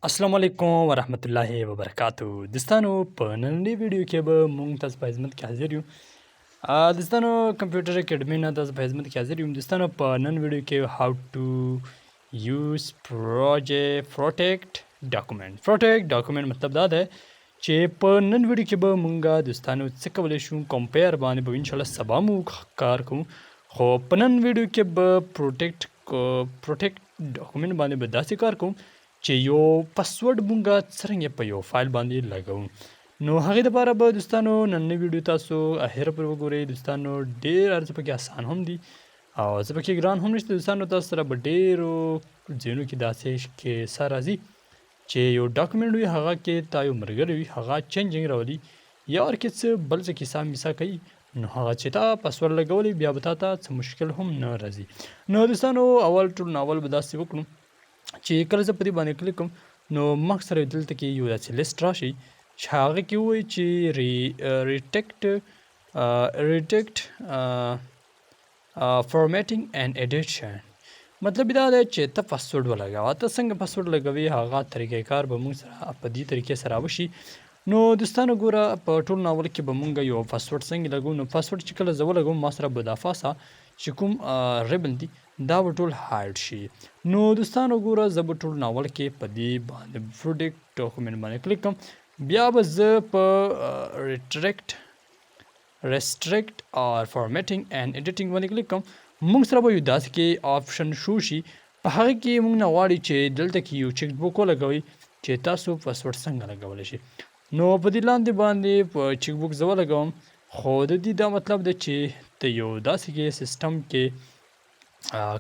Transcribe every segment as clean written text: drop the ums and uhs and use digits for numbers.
السلام علیکم ورحمت الله وبرکاتو دوستانو په نننۍ ویډیو کې به مونږ تاسو په خدمت کې حاضر یو دوستانو کمپیوټر اکیډمي نه تاسو په خدمت کې حاضر یم دوستانو په نن ویډیو کې هاو ټو یوز پروټیکټ ډاکومنټ مطلب دا ده چې په نن ویډیو کې به مونږ دوستانو څه کولی شو کمپیر باندې به انشاءالله سبا مو کار کوو خو په نن ویډیو کې به پروټیکټ ډاکومنټ باندې به داسې کار کوم چې یو پاسورډ مونږه څرنګه په یو فایل باندې لګوو نو هغې دپاره به دوستانو نننۍ ویډیو تاسو اخره پورې وګورئ دوستانو ډېر څه پکې اسان هم دي او څه پکې ګران هم نشته دوستانو تاسو سره به ډېرو ځایونو کې داسې کیسه راځي چې یو ډاکومنټ وي هغه کې تا یو ملګری وي هغه چینجنګ راولي یا ورکې څه بل څه کیسه میسه کوي نو هغه چې تا پاسورډ لګولی بیا به تا ته څه مشکل هم نه راځي نو دوستانو ټول اول به داسې وکړو چې کله زه په دې باندې کلیک کوم نو مخ سره دلته کې یو داسې لیست راشي چې هغه کې ووایي چې ریټیکټ فارمیټینګ اینډ ایډیټشن مطلب دا دی چې ته پاسورډ ولګوه ته څنګه پاسورډ لګوې هغه طریقې کار به موږ سره په دې طریقې سره وشي نو دوستانو ګوره په ټول ناول کې به مونږ یو پاسورډ څنګه لګو نو پاسورډ چې کله زه ولګوم ما سره به دا فاسه چې کوم ریبن دي دا به ټول هایډ شي نو دوستانو ګوره زه به ټول ناول کې په دې باندې پروډکټ ډاکومنټ باندې کلیک کوم بیا به زه په ریسټریکټ اور فارمیټینګ اینډ ایډیټینګ باندې کلیک کوم موږ سره به یو داسې کې آپشن شو شي په هغه کې موږ نه غواړي چې دلته کې یو چیک بوک ولګوئ چې تاسو پاسورډ څنګه لګولی شي نو په دې لاندې باندې په چیک بوک زه ولګوم خو د دې دا مطلب دی چې ته یو داسې کې سیسټم کې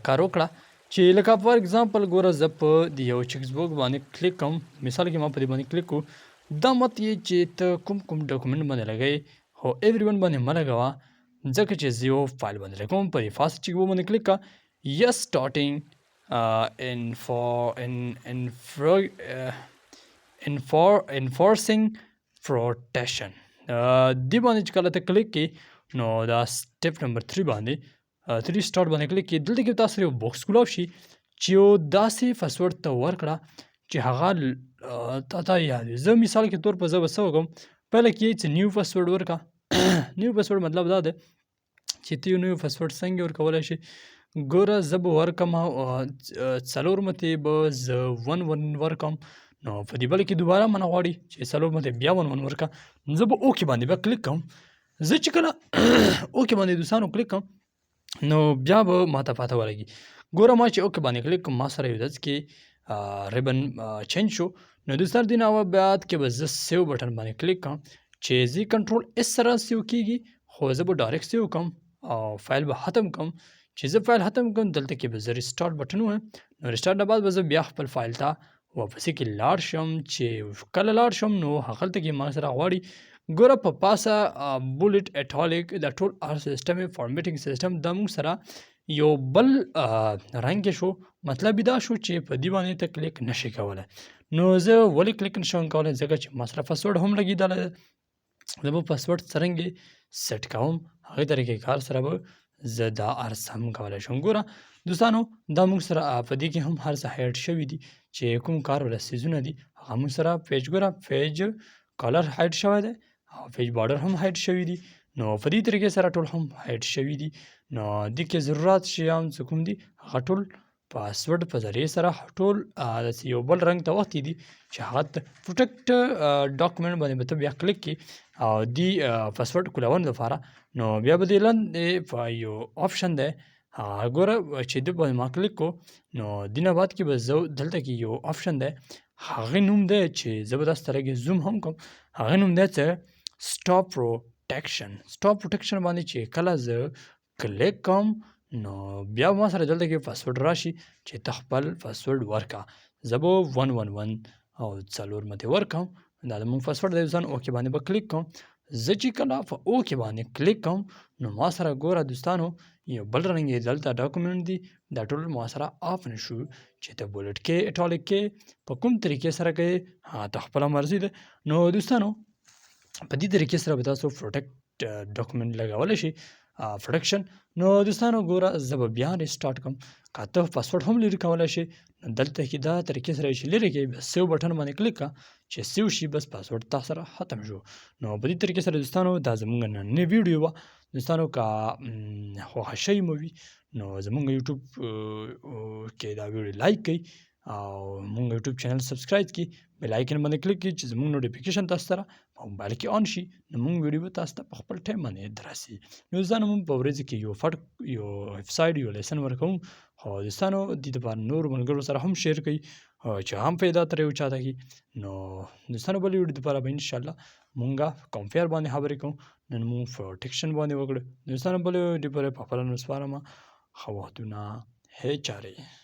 کار وکړه چې لکه فار اگزامپل ګوره زه په د یو چیک بوک باندې کلیک کوم مثال کې ما په دې باندې کلیک کوو دا مت یې چې ته کوم ډاکومنټ باندې لګوې خو ایوری ون باندې مه لګوه ځکه چې زه یو فایل باندې لګوم په دې فاست چیک بوک باندې کلیک کړه یس سټارټینګ enforcing protection دی باندې چې کله ته کلیک کې نو دا سټپ نمبر 3 باندې 3 سٹارټ باندې کلیک کې دلته کې تاسو یو باکس کولاو شي چې یو داسې پاسورډ ته ورکړه چې هغه تا یاد وي زه مثال کې طور په زه به څه وکړم پهله کې چې نیو پاسورډ ورکړه نیو پاسورډ مطلب دا دی چې ته یو نیو پاسورډ څنګه ورکولی شي ګوره زه به ورکم څلور متې به زه 1 ورکم نو په دې بل کې دوباره منه غواړي چې څلور متې بیا 1 ورکړه زه به اوکې باندې به کلیک کوم زه چې کله اوکې باندې دوستانو کلیک کوم نو بیا به ما ته پته ولګي ګوره ما چې اوکې باندې کلیک کوم ما سره یو داسې کې ریبن چینج شو نو دوستانو دې نه بعد کې به زه سیو بټن باندې کلیک کوم چې زی کنټرول اس سره سیو کیږي خو زه به ډایرکټ سیو کوم او فایل به ختم کوم چې زه فایل ختم کوم دلته کې به زه ریسټارټ بټن ووایم نو ریسټارټ نه بعد به زه بیا خپل فایل ته واپسې کې لاړ شم چې کله لاړ شم نو هغلته کې ما سره غواړي ګوره په پاسه بولټ اټالیک دا ټول هر سیسټم فارمیټینګ سیسټم دا موږ سره یو بل رنګ شو مطلب دا شو چې په دې باندې ته کلیک نشي کولی نو زه ولې کلیک نشم کولی ځکه چې ما سره پاسورډ هم لګېدلی ده زه به پاسورډ څرنګې سیټ کوم هغې طریقې کار سره به زه دا هر څه هم کولی شم ګوره دوستانو دا موږ سره په دې کې هم هر څه هایډ شوي دي چې کوم کار ولا سیزونه دي هغه موږ سره پیج ګوره پیج کالر هایډ شوی دی او پیج بارډر هم هایډ شوي دي نو په دې طریقې سره ټول هم هایډ شوي دي نو دې کې ضرورت شیان څه کوم دي هغه ټول پاسورډ په ذریعې سره ټول داسې یو بل رنګ ته وختي دي چې هغه پروټیکټ ډاکومنټ باندې به ته بیا کلیک کړي او دې پاسورډ کولونې لپاره نو بیا به دې لاندې په یو آپشن دی ګوره چې د باندې ما کلیک کو نو دینه بعد کې به زه دلته کې یو آپشن دی هغې نوم دی چې زه به داسې طرح زوم هم کوم هغې نوم دی چې سټاپ پروټیکشن باندې چې کله زه کلیک کوم نو بیا ما سره دلته کې پاسورډ راشي چې ته خپل پاسورډ ورکړه زه به 111 او څلور متې ورکړم دا زموږ پاسورډ دی ځان اوکې باندې به کلیک کوم زه چې کله په اوکې باندې کلیک کوم نو ما سره ګوره دوستانو یو بل رنګ یې دلته ډاکومنټ دي دا ټول ما سره آف نه شو چې ته بولټ کې اټالیک کې په کوم طریقې سره کوې ته خپله مرضي ده نو دوستانو په دې طریقې سره به تاسو پروټیکټ ډاکومنټ لګولی شي پروټیکشن. نو دوستانو ګوره زه به بیا ریسټارټ کوم. که ته پاسورډ هم لرې کولی شې نو دلته کې دا طریقې سره چې لرې کوې بیا سیو بټن باندې کلیک کړه چې سیو شي بس پاسورډ تا سره ختم شو. نو په دې طریقې سره دوستانو دا زموږ نننۍ ویډیو وه. دوستانو که خوښه شوې مو وي نو زموږ یوټیوب کې دا ویډیو لایک کړئ او مونږ یوټیوب چینل سبسکرایب کړئ، بیل آیکن باندې کلیک کړئ چې زموږ نوټیفیکیشن تاسو سره په موبایل کې آن شي نو مونږ ویډیو به تاسو ته په خپل ټایم باندې دررسي. نو دوستانو مونږ په ورځ کې یو ویبسایټ یو لیسن ورکوم، خو دوستانو دې دپاره نورو ملګرو سره هم شیر کړئ چې هم پیدا ترې وچاته کړي. نو دوستانو بلې ویډیو دپاره به انشاءالله مونږه کمپیر باندې خبرې کوو. نن مونږ پروټیکشن باندې وکړو. دوستانو بلې ویډیو پورې په خپله نسپارم. ښه وختونه، هې چارې.